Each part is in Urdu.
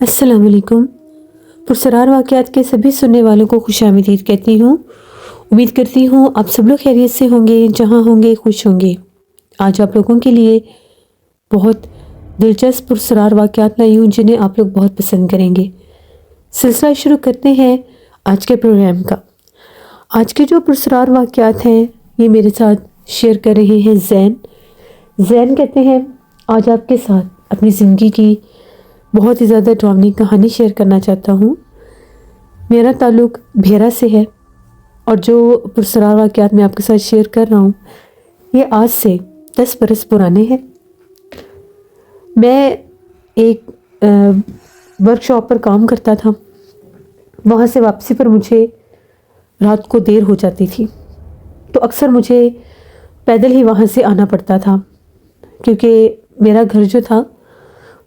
السلام علیکم۔ پرسرار واقعات کے سبھی سننے والوں کو خوش آمدید کہتی ہوں۔ امید کرتی ہوں آپ سب لوگ خیریت سے ہوں گے، جہاں ہوں گے خوش ہوں گے۔ آج آپ لوگوں کے لیے بہت دلچسپ پرسرار واقعات لائی ہوں جنہیں آپ لوگ بہت پسند کریں گے۔ سلسلہ شروع کرتے ہیں آج کے پروگرام کا۔ آج کے جو پرسرار واقعات ہیں یہ میرے ساتھ شیئر کر رہے ہیں زین کہتے ہیں آج آپ کے ساتھ اپنی زندگی کی بہت ہی زیادہ ڈراؤنی کہانی شیئر کرنا چاہتا ہوں۔ میرا تعلق بھیرا سے ہے اور جو پرسرار واقعات میں آپ کے ساتھ شیئر کر رہا ہوں یہ آج سے 10 برس پرانے ہیں۔ میں ایک ورک شاپ پر کام کرتا تھا، وہاں سے واپسی پر مجھے رات کو دیر ہو جاتی تھی تو اکثر مجھے پیدل ہی وہاں سے آنا پڑتا تھا، کیونکہ میرا گھر جو تھا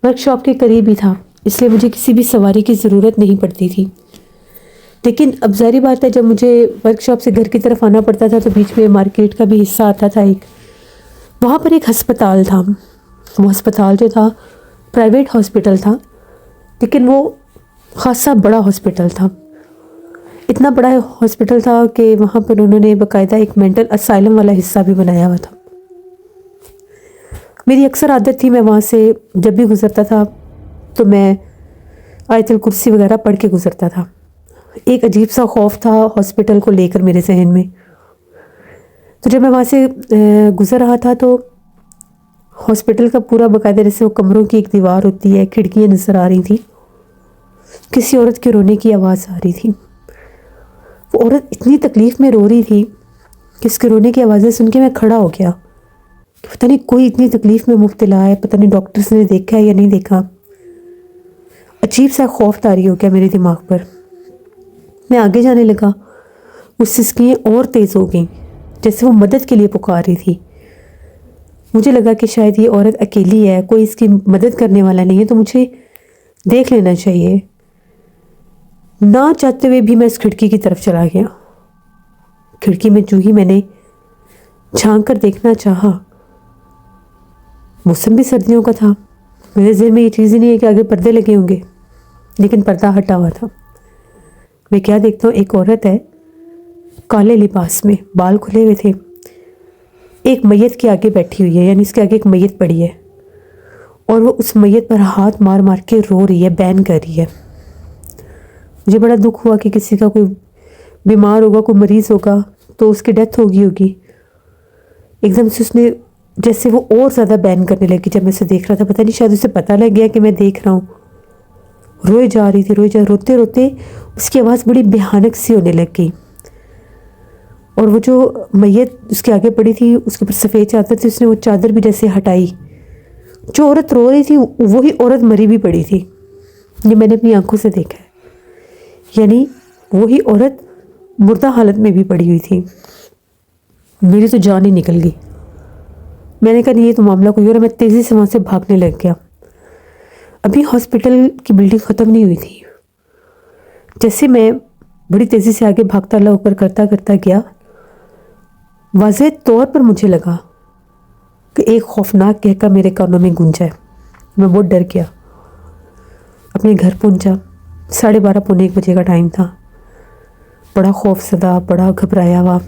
ورک شاپ کے قریب ہی تھا، اس لیے مجھے کسی بھی سواری کی ضرورت نہیں پڑتی تھی۔ لیکن اب ظاہری بات ہے جب مجھے ورک شاپ سے گھر کی طرف آنا پڑتا تھا تو بیچ میں مارکیٹ کا بھی حصہ آتا تھا ایک، وہاں پر ایک ہسپتال تھا۔ وہ ہسپتال جو تھا پرائیویٹ ہاسپٹل تھا، لیکن وہ خاصا بڑا ہاسپٹل تھا۔ اتنا بڑا ہاسپٹل تھا کہ وہاں پر انہوں نے باقاعدہ ایک مینٹل اسائلم والا حصہ بھی بنایا ہوا تھا۔ میری اکثر عادت تھی میں وہاں سے جب بھی گزرتا تھا تو میں آیت الکرسی وغیرہ پڑھ کے گزرتا تھا۔ ایک عجیب سا خوف تھا ہاسپٹل کو لے کر میرے ذہن میں۔ تو جب میں وہاں سے گزر رہا تھا تو ہاسپٹل کا پورا باقاعدہ جیسے وہ کمروں کی ایک دیوار ہوتی ہے، کھڑکیاں نظر آ رہی تھیں، کسی عورت کے رونے کی آواز آ رہی تھی۔ وہ عورت اتنی تکلیف میں رو رہی تھی کہ اس کے رونے کی آوازیں سن کے میں کھڑا ہو گیا۔ پتہ نہیں کوئی اتنی تکلیف میں مبتلا ہے، پتہ نہیں ڈاکٹرز نے دیکھا ہے یا نہیں دیکھا۔ عجیب سا خوف طاری ہو گیا میرے دماغ پر۔ میں آگے جانے لگا، وہ سسکیاں اور تیز ہو گئیں جیسے وہ مدد کے لیے پکار رہی تھی۔ مجھے لگا کہ شاید یہ عورت اکیلی ہے، کوئی اس کی مدد کرنے والا نہیں ہے، تو مجھے دیکھ لینا چاہیے۔ نہ چاہتے ہوئے بھی میں اس کھڑکی کی طرف چلا گیا۔ کھڑکی میں جو ہی میں نے جھانک کر دیکھنا چاہا، موسم بھی سردیوں کا تھا، میرے ذہن میں یہ چیز ہی نہیں ہے کہ آگے پردے لگے ہوں گے، لیکن پردہ ہٹا ہوا تھا۔ میں کیا دیکھتا ہوں، ایک عورت ہے کالے لباس میں، بال کھلے ہوئے تھے، ایک میت کے آگے بیٹھی ہوئی ہے، یعنی اس کے آگے ایک میت پڑی ہے اور وہ اس میت پر ہاتھ مار مار کے رو رہی ہے، بین کر رہی ہے۔ مجھے بڑا دکھ ہوا کہ کسی کا کوئی بیمار ہوگا، کوئی مریض ہوگا تو اس کی ڈیتھ ہوگی۔ ایک دم سے اس نے جیسے وہ اور زیادہ بین کرنے لگی۔ جب میں اسے دیکھ رہا تھا، پتہ نہیں شاید اسے پتہ لگ گیا کہ میں دیکھ رہا ہوں، روئے جا رہی تھی، روتے روتے اس کی آواز بڑی بھیانک سی ہونے لگ گئی۔ اور وہ جو میت اس کے آگے پڑی تھی، اس کے اوپر سفید چادر تھی، اس نے وہ چادر بھی جیسے ہٹائی۔ جو عورت رو رہی تھی وہی عورت مری بھی پڑی تھی۔ یہ میں نے اپنی آنکھوں سے دیکھا ہے، یعنی وہی عورت مردہ حالت میں بھی پڑی ہوئی تھی۔ میری تو جان ہی نکل گئی۔ میں نے کہا نہیں، یہ تو معاملہ کوئی اور ہے۔ میں تیزی سے وہاں سے بھاگنے لگ گیا۔ ابھی ہاسپٹل کی بلڈنگ ختم نہیں ہوئی تھی۔ جیسے میں بڑی تیزی سے آگے بھاگتا اللہ اوپر کرتا گیا، واضح طور پر مجھے لگا کہ ایک خوفناک کہکا میرے کانوں میں گونجا ہے۔ میں بہت ڈر گیا۔ اپنے گھر پہنچا، 12:30 پونے 1 بجے کا ٹائم تھا۔ بڑا خوف زدہ، بڑا گھبرایا ہوا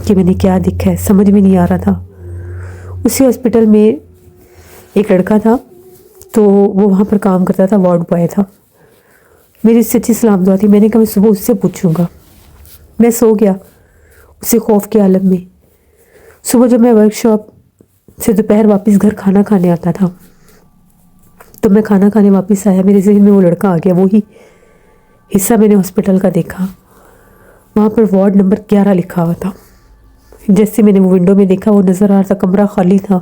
کہ میں نے کیا دیکھا ہے، سمجھ میں نہیں آ رہا تھا۔ اسی ہاسپٹل میں ایک لڑکا تھا تو وہ وہاں پر کام کرتا تھا، وارڈ بوائے تھا۔ میری سچی سلام دعا تھی، میں نے کہا میں صبح اس سے پوچھوں گا۔ میں سو گیا اسی خوف کے عالم میں۔ صبح جب میں ورک شاپ سے دوپہر واپس گھر کھانا کھانے آتا تھا تو میں کھانا کھانے واپس آیا، میرے ذہن میں وہ لڑکا آ گیا، وہی حصہ میں نے ہاسپٹل کا دیکھا۔ وہاں پر وارڈ نمبر 11 لکھا ہوا تھا۔ جیسے میں نے وہ ونڈو میں دیکھا، وہ نظر آ رہا تھا کمرہ خالی تھا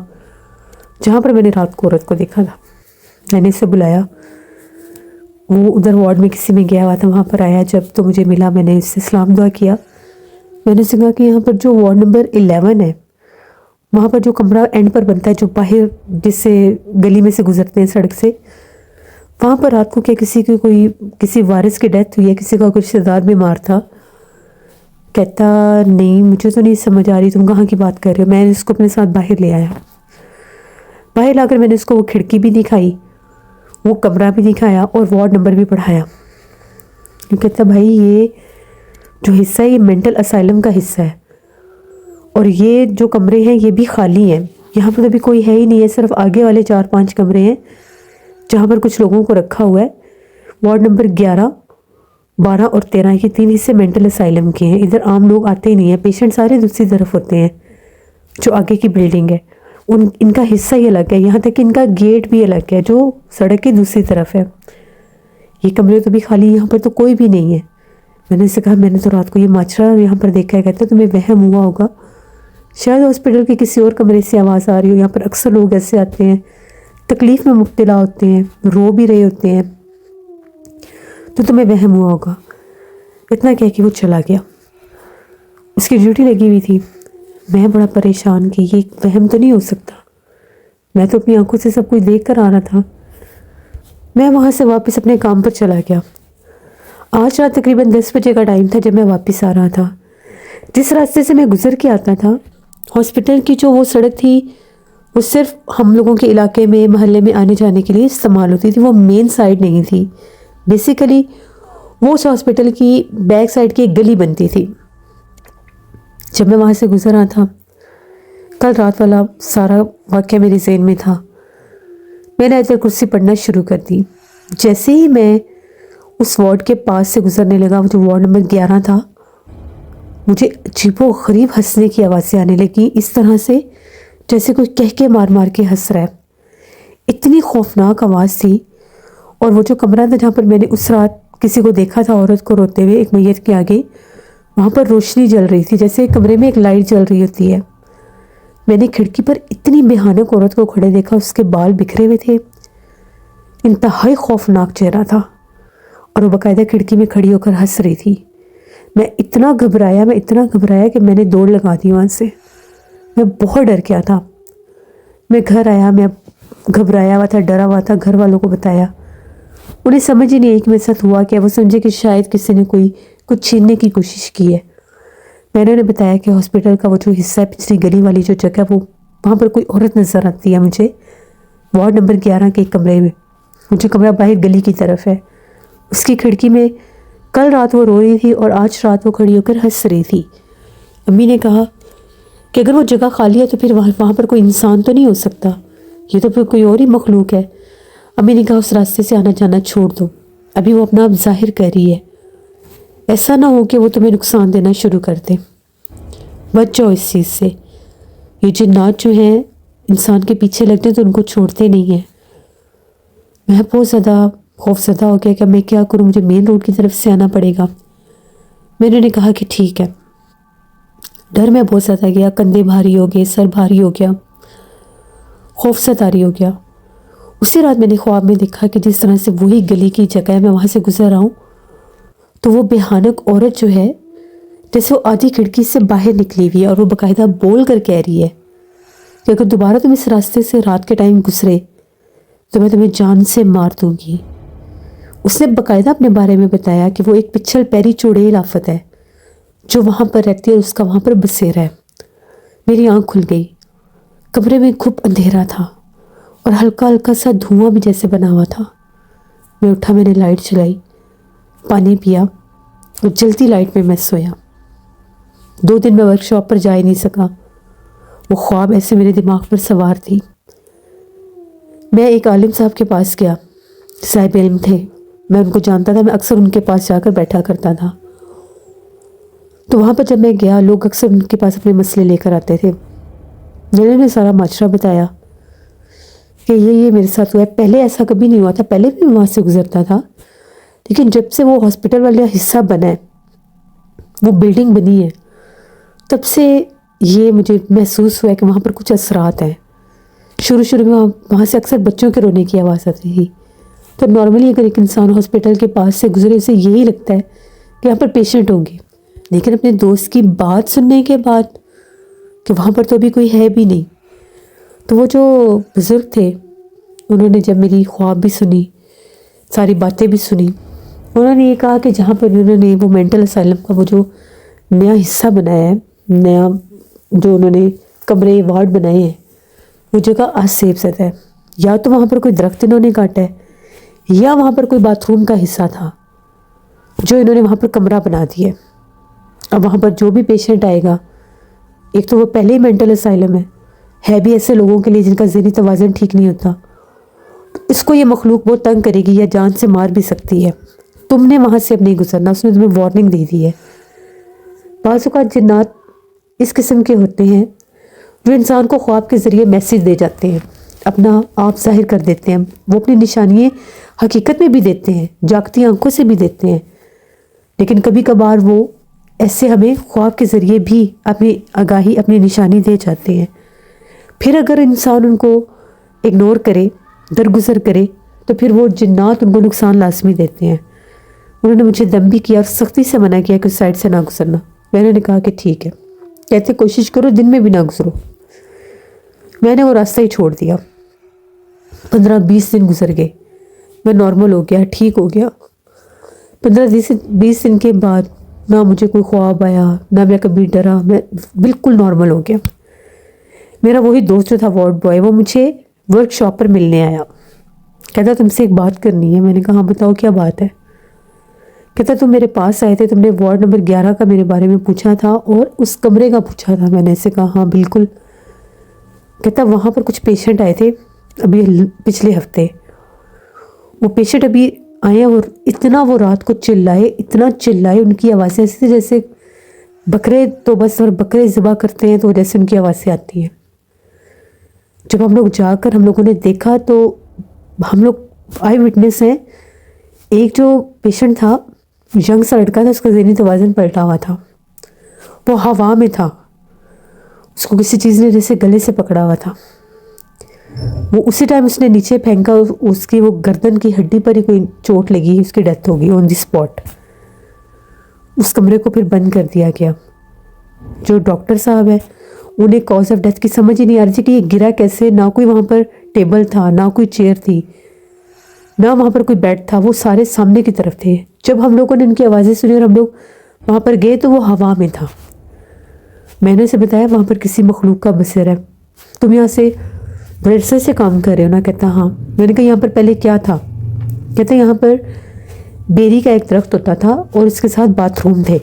جہاں پر میں نے رات کو عورت کو دیکھا تھا۔ میں نے اسے بلایا، وہ ادھر وارڈ میں کسی میں گیا ہوا تھا، وہاں پر آیا جب تو مجھے ملا، میں نے اس سے سلام دعا کیا۔ میں نے اسے کہا کہ یہاں پر جو وارڈ نمبر 11 ہے، وہاں پر جو کمرہ اینڈ پر بنتا ہے، جو باہر جس سے گلی میں سے گزرتے ہیں سڑک سے، وہاں پر رات کو کیا کسی وارث کی ڈیتھ ہوئی ہے، کسی کا کوئی رشتہ دار بیمار تھا؟ کہتا نہیں، مجھے تو نہیں سمجھ آ رہی تم کہاں کی بات کر رہے ہو۔ میں نے اس کو اپنے ساتھ باہر لے آیا۔ باہر لا کر میں نے اس کو وہ کھڑکی بھی دکھائی، وہ کمرہ بھی دکھایا اور وارڈ نمبر بھی پڑھایا. وہ کہتا بھائی یہ جو حصہ ہے یہ مینٹل اسائلم کا حصہ ہے اور یہ جو کمرے ہیں یہ بھی خالی ہیں. یہاں پر ابھی کوئی ہے ہی نہیں ہے, صرف آگے والے 4-5 کمرے ہیں جہاں پر کچھ لوگوں کو رکھا ہوا ہے. وارڈ نمبر 11, 12 اور 13 یہ 3 حصے مینٹل اسائلم کے ہیں. ادھر عام لوگ آتے ہی نہیں ہیں, پیشنٹ سارے دوسری طرف ہوتے ہیں. جو آگے کی بلڈنگ ہے ان کا حصہ ہی الگ ہے, یہاں تک کہ ان کا گیٹ بھی الگ ہے جو سڑک کی دوسری طرف ہے. یہ کمرے تو بھی خالی, یہاں پر تو کوئی بھی نہیں ہے. میں نے اسے کہا میں نے تو رات کو یہ ماجرا یہاں پر دیکھا ہے. کہتا تمہیں وہم ہوا ہوگا, شاید ہاسپٹل کے کسی اور کمرے سے آواز آ رہی ہو. یہاں پر اکثر لوگ ایسے آتے ہیں, تکلیف میں مبتلا ہوتے ہیں, رو بھی رہے ہوتے ہیں, تو تمہیں وہم ہوا ہوگا. اتنا کہہ کے وہ چلا گیا. اس کی ڈیوٹی لگی ہوئی تھی. میں بڑا پریشان کہ یہ وہم تو نہیں ہو سکتا, میں تو اپنی آنکھوں سے سب کچھ دیکھ کر آ رہا تھا. میں وہاں سے واپس اپنے کام پر چلا گیا. آج رات تقریباً 10 بجے کا ٹائم تھا جب میں واپس آ رہا تھا. جس راستے سے میں گزر کے آتا تھا ہاسپٹل کی جو وہ سڑک تھی وہ صرف ہم لوگوں کے علاقے میں محلے میں آنے جانے کے لیے استعمال ہوتی تھی, وہ مین سائڈ نہیں تھی. بیسیکلی وہ اس ہاسپٹل کی بیک سائڈ کی ایک گلی بنتی تھی. جب میں وہاں سے گزرا تھا, کل رات والا سارا واقعہ میرے ذہن میں تھا. میں نے آیت کرسی پڑھنا شروع کر دی. جیسے ہی میں اس وارڈ کے پاس سے گزرنے لگا, جو وارڈ نمبر 11 تھا, مجھے عجیب و غریب ہنسنے کی آوازیں آنے لگی, اس طرح سے جیسے کوئی کہہ کے مار مار کے ہنس رہا ہے. اتنی خوفناک آواز تھی. اور وہ جو کمرہ تھا جہاں پر میں نے اس رات کسی کو دیکھا تھا عورت کو روتے ہوئے ایک میت کے آگے, وہاں پر روشنی جل رہی تھی جیسے کمرے میں ایک لائٹ جل رہی ہوتی ہے. میں نے کھڑکی پر اتنی بھیانک عورت کو کھڑے دیکھا, اس کے بال بکھرے ہوئے تھے, انتہائی خوفناک چہرہ تھا, اور وہ باقاعدہ کھڑکی میں کھڑی ہو کر ہنس رہی تھی. میں اتنا گھبرایا کہ میں نے دوڑ لگا دی وہاں سے. میں بہت ڈر گیا تھا. میں گھر آیا, میں گھبرایا ہوا تھا, ڈرا ہوا تھا. گھر والوں کو بتایا, انہیں سمجھ ہی نہیں آئی کہ میرے ساتھ ہوا کیا. وہ سمجھے کہ شاید کسی نے کچھ چھیننے کی کوشش کی ہے. میں نے انہیں بتایا کہ ہاسپٹل کا وہ جو حصہ ہے, پچھلی گلی والی جو جگہ, وہاں پر کوئی عورت نظر آتی ہے مجھے وارڈ نمبر 11 کے ایک کمرے میں. مجھے کمرہ باہر گلی کی طرف ہے. اس کی کھڑکی میں کل رات وہ رو رہی تھی اور آج رات وہ کھڑی ہو کر ہنس رہی تھی. امی نے کہا کہ اگر وہ جگہ خالی ہے تو پھر وہاں پر کوئی انسان تو نہیں ہو سکتا, یہ تو پھر کوئی اور ہی مخلوق ہے. امی نے کہا اس راستے سے آنا جانا چھوڑ دو, ابھی وہ اپنا آپ ظاہر کر رہی ہے, ایسا نہ ہو کہ وہ تمہیں نقصان دینا شروع کر دے. بچ جاؤ اس چیز سے. یہ جنات جو ہیں انسان کے پیچھے لگتے ہیں تو ان کو چھوڑتے نہیں ہیں. میں بہت زیادہ خوفزدہ ہو گیا کہ میں کیا کروں, مجھے مین روڈ کی طرف سے آنا پڑے گا. میں نے کہا کہ ٹھیک ہے. ڈر میں بہت زیادہ گیا, کندھے بھاری ہو گئے, سر بھاری ہو گیا, خوفزدہ ہو گیا. اسی رات میں نے خواب میں دیکھا کہ جس طرح سے وہی گلی کی جگہ ہے, میں وہاں سے گزر رہا ہوں تو وہ بھیانک عورت جو ہے جیسے وہ آدھی کھڑکی سے باہر نکلی ہوئی ہے, اور وہ باقاعدہ بول کر کہہ رہی ہے کہ اگر دوبارہ تم اس راستے سے رات کے ٹائم گزرے تو میں تمہیں جان سے مار دوں گی. اس نے باقاعدہ اپنے بارے میں بتایا کہ وہ ایک پچھل پیری چڑیل آفت ہے جو وہاں پر رہتی ہے اور اس کا وہاں پر بسیرا ہے. میری آنکھ کھل گئی. کمرے میں خوب اندھیرا تھا اور ہلکا ہلکا سا دھواں بھی جیسے بنا ہوا تھا. میں اٹھا, میں نے لائٹ چلائی, پانی پیا اور جلتی لائٹ میں سویا. 2 دن میں ورک شاپ پر جا ہی نہیں سکا. وہ خواب ایسے میرے دماغ پر سوار تھی. میں ایک عالم صاحب کے پاس گیا, صاحب علم تھے, میں ان کو جانتا تھا, میں اکثر ان کے پاس جا کر بیٹھا کرتا تھا. تو وہاں پر جب میں گیا, لوگ اکثر ان کے پاس اپنے مسئلے لے کر آتے تھے. میں نے انہیں سارا ماجرا بتایا کہ یہ میرے ساتھ ہوا ہے. پہلے ایسا کبھی نہیں ہوا تھا, پہلے بھی وہاں سے گزرتا تھا, لیکن جب سے وہ ہاسپٹل والا حصہ بنا ہے, وہ بلڈنگ بنی ہے, تب سے یہ مجھے محسوس ہوا ہے کہ وہاں پر کچھ اثرات ہیں. شروع میں وہاں سے اکثر بچوں کے رونے کی آواز آتی تھی. تو نارملی اگر ایک انسان ہاسپٹل کے پاس سے گزرے, اسے یہی لگتا ہے کہ یہاں پر پیشنٹ ہوں گے, لیکن اپنے دوست کی بات سننے کے بعد کہ وہاں پر تو ابھی کوئی ہے بھی نہیں. تو وہ جو بزرگ تھے انہوں نے جب میری خواب بھی سنی, ساری باتیں بھی سنی, انہوں نے یہ کہا کہ جہاں پر انہوں نے وہ مینٹل اسائلم کا وہ جو نیا حصہ بنایا ہے, نیا جو انہوں نے کمرے وارڈ بنائے ہیں, وہ جگہ آج سیب زدہ ہے. یا تو وہاں پر کوئی درخت انہوں نے کاٹا ہے, یا وہاں پر کوئی باتھ روم کا حصہ تھا جو انہوں نے وہاں پر کمرہ بنا دیا. اب وہاں پر جو بھی پیشنٹ آئے گا، ایک تو وہ پہلے ہی مینٹل اسائلم ہے بھی ایسے لوگوں کے لیے جن کا ذہنی توازن ٹھیک نہیں ہوتا. اس کو یہ مخلوق بہت تنگ کرے گی یا جان سے مار بھی سکتی ہے. تم نے وہاں سے اب نہیں گزرنا، اس نے تمہیں وارننگ دے دی ہے. بعض اوقات جنات اس قسم کے ہوتے ہیں جو انسان کو خواب کے ذریعے میسیج دے جاتے ہیں، اپنا آپ ظاہر کر دیتے ہیں. وہ اپنی نشانیاں حقیقت میں بھی دیتے ہیں، جاگتی آنکھوں سے بھی دیتے ہیں، لیکن کبھی کبھار وہ ایسے ہمیں خواب کے ذریعے بھی اپنی آگاہی، اپنی نشانی دے جاتے ہیں. پھر اگر انسان ان کو اگنور کرے، درگزر کرے، تو پھر وہ جنات ان کو نقصان لازمی دیتے ہیں. انہوں نے مجھے دم بھی کیا اور سختی سے منع کیا کہ اس سائڈ سے نہ گزرنا. میں نے کہا کہ ٹھیک ہے، کہتے کوشش کرو دن میں بھی نہ گزرو. میں نے وہ راستہ ہی چھوڑ دیا. 15-20 دن گزر گئے، میں نارمل ہو گیا، ٹھیک ہو گیا. 15-20 دن کے بعد نہ مجھے کوئی خواب آیا، نہ میں کبھی ڈرا، میں بالکل نارمل ہو گیا. میرا وہی دوست جو تھا وارڈ بوائے، وہ مجھے ورک شاپ پر ملنے آیا. کہتا تم سے ایک بات کرنی ہے. میں نے کہا ہاں بتاؤ کیا بات ہے. کہتا تم میرے پاس آئے تھے، تم نے وارڈ نمبر 11 کا میرے بارے میں پوچھا تھا اور اس کمرے کا پوچھا تھا. میں نے اسے کہا ہاں بالکل. کہتا وہاں پر کچھ پیشنٹ آئے تھے ابھی پچھلے ہفتے. وہ پیشنٹ ابھی آئے اور اتنا وہ رات کو چلائے، اتنا چلائے، ان کی آوازیں ایسی تھی جیسے بکرے، تو بس اور بکرے ذبح کرتے ہیں تو جیسے ان کی آوازیں آتی ہیں. جب ہم لوگ جا کر ہم لوگوں نے دیکھا تو ہم لوگ آئی وٹنس ہیں. ایک جو پیشنٹ تھا، ینگ سا لڑکا تھا، اس کا ذہنی توازن پلٹا ہوا تھا، وہ ہوا میں تھا، اس کو کسی چیز نے جیسے گلے سے پکڑا ہوا تھا. وہ اسی ٹائم اس نے نیچے پھینکا، اس کی وہ گردن کی ہڈی پر ہی کوئی چوٹ لگی، اس کی ڈیتھ ہو گئی آن دی اسپاٹ. اس کمرے کو پھر بند کر دیا گیا. جو ڈاکٹر صاحب ہے انہیں کاز آف ڈیتھ کی سمجھ ہی نہیں آ رہی تھی کہ یہ گرا کیسے. نہ کوئی وہاں پر ٹیبل تھا، نہ کوئی چیئر تھی، نہ وہاں پر کوئی بیڈ تھا، وہ سارے سامنے کی طرف تھے. جب ہم لوگوں نے ان کی آوازیں سنی اور ہم لوگ وہاں پر گئے تو وہ ہوا میں تھا. میں نے اسے بتایا وہاں پر کسی مخلوق کا بسر ہے، تم یہاں سے بریڈسر سے کام کر رہے ہو نا؟ کہتا ہاں. میں نے کہا یہاں پر پہلے کیا تھا؟ کہتا یہاں پر بیری کا ایک درخت ہوتا تھا اور اس کے ساتھ باتھ روم تھے.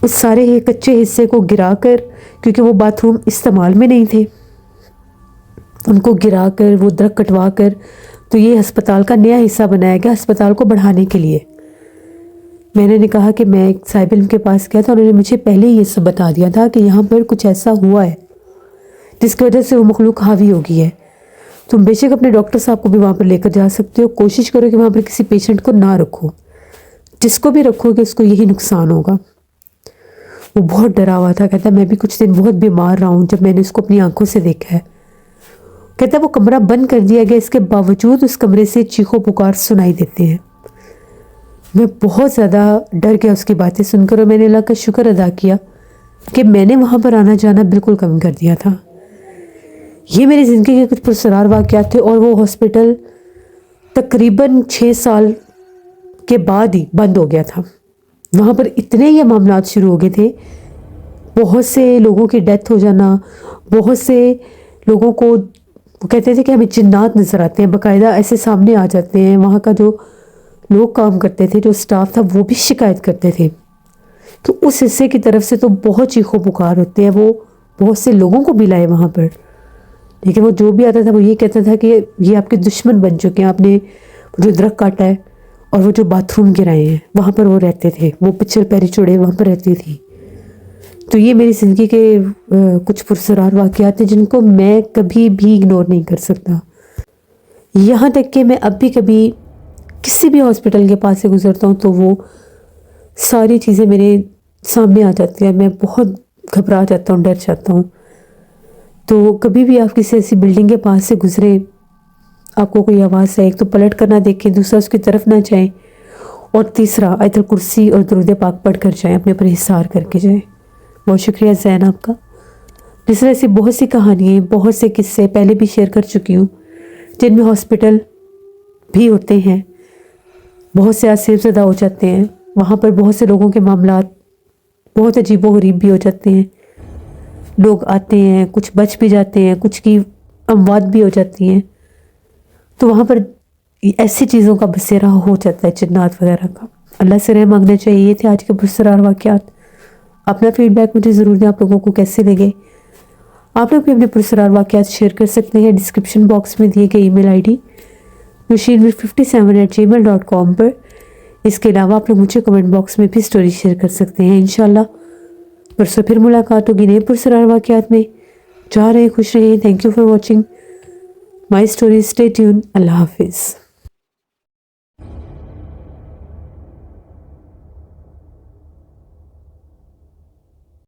اس سارے کچے حصے کو گرا کر، کیونکہ وہ باتھ روم استعمال میں نہیں تھے، ان کو گرا کر، وہ درخت کٹوا کر، تو یہ ہسپتال کا نیا حصہ بنایا گیا ہسپتال کو بڑھانے کے لیے. میں نے کہا کہ میں ایک صاحب علم کے پاس گیا تھا، انہوں نے مجھے پہلے ہی یہ سب بتا دیا تھا کہ یہاں پر کچھ ایسا ہوا ہے جس کی وجہ سے وہ مخلوق حاوی ہو گئی ہے. تم بے شک اپنے ڈاکٹر صاحب کو بھی وہاں پر لے کر جا سکتے ہو. کوشش کرو کہ وہاں پر کسی پیشنٹ کو نہ رکھو، جس کو بھی رکھو گے اس کو یہی نقصان ہوگا. وہ بہت ڈرا ہوا تھا. کہتا میں بھی کچھ دن بہت بیمار رہا ہوں جب میں نے اس کو اپنی آنکھوں سے دیکھا ہے. کہتا وہ کمرہ بند کر دیا گیا، اس کے باوجود اس کمرے سے چیخو پکار سنائی دیتے ہیں. میں بہت زیادہ ڈر گیا اس کی باتیں سن کر، اور میں نے اللہ کا شکر ادا کیا کہ میں نے وہاں پر آنا جانا بالکل کم کر دیا تھا. یہ میری زندگی کے کچھ پراسرار واقعات تھے، اور وہ ہاسپٹل تقریباً 6 سال کے بعد ہی بند ہو گیا تھا. وہاں پر اتنے یہ معاملات شروع ہو گئے تھے، بہت سے لوگوں کی ڈیتھ ہو جانا، بہت سے لوگوں کو وہ کہتے تھے کہ ہمیں جنات نظر آتے ہیں، باقاعدہ ایسے سامنے آ جاتے ہیں. وہاں کا جو لوگ کام کرتے تھے، جو سٹاف تھا، وہ بھی شکایت کرتے تھے. تو اس حصے کی طرف سے تو بہت چیخو پکار ہوتے ہیں. وہ بہت سے لوگوں کو بھی لائے وہاں پر، لیکن وہ جو بھی آتا تھا وہ یہ کہتا تھا کہ یہ آپ کے دشمن بن چکے ہیں، آپ نے جو درخت کاٹا ہے اور وہ جو باتھ روم گرائے ہیں وہاں پر وہ رہتے تھے، وہ پچھل پیری چوڑے وہاں پر رہتی تھی. تو یہ میری زندگی کے کچھ پرسرار واقعات ہیں جن کو میں کبھی بھی اگنور نہیں کر سکتا. یہاں تک کہ میں اب بھی کبھی کسی بھی ہاسپٹل کے پاس سے گزرتا ہوں تو وہ ساری چیزیں میرے سامنے آ جاتی ہیں. میں بہت گھبرا جاتا ہوں، ڈر جاتا ہوں. تو کبھی بھی آپ کسی ایسی بلڈنگ کے پاس سے گزریں، آپ کو کوئی آواز آئے، ایک تو پلٹ کر نہ دیکھیں، دوسرا اس کی طرف نہ جائیں، اور تیسرا آیت الکرسی اور درود پاک پڑھ کر جائیں، اپنے اوپر حصار کر کے جائیں. بہت شکریہ زین آپ کا. جس طرح ایسی بہت سی کہانیاں، بہت سے قصے پہلے بھی شیئر کر چکی ہوں جن میں ہاسپٹل بھی ہوتے ہیں، بہت سے آصف زدہ ہو جاتے ہیں. وہاں پر بہت سے لوگوں کے معاملات بہت عجیب و غریب بھی ہو جاتے ہیں. لوگ آتے ہیں، کچھ بچ بھی جاتے ہیں، کچھ کی اموات بھی ہو جاتی ہیں. تو وہاں پر ایسی چیزوں کا بسیرا ہو جاتا ہے جنات وغیرہ کا. اللہ سے رحم مانگنا چاہیے. یہ تھے آج کے پرسرار واقعات. اپنا فیڈ بیک مجھے ضرور دیں آپ لوگوں کو کیسے لگے. آپ لوگ بھی اپنے پرسرار واقعات شیئر کر سکتے ہیں ڈسکرپشن باکس میں دیے گئے ای میل آئی ڈی nusheenmir57@gmail.com پر. اس کے علاوہ آپ لوگ مجھے کمنٹ باکس میں بھی سٹوری شیئر کر سکتے ہیں. انشاءاللہ پرسوں پھر ملاقات ہوگی نئے پرسرار واقعات میں. جا رہے خوش رہیں. Thank you for watching my story. Stay tune. اللہ حافظ.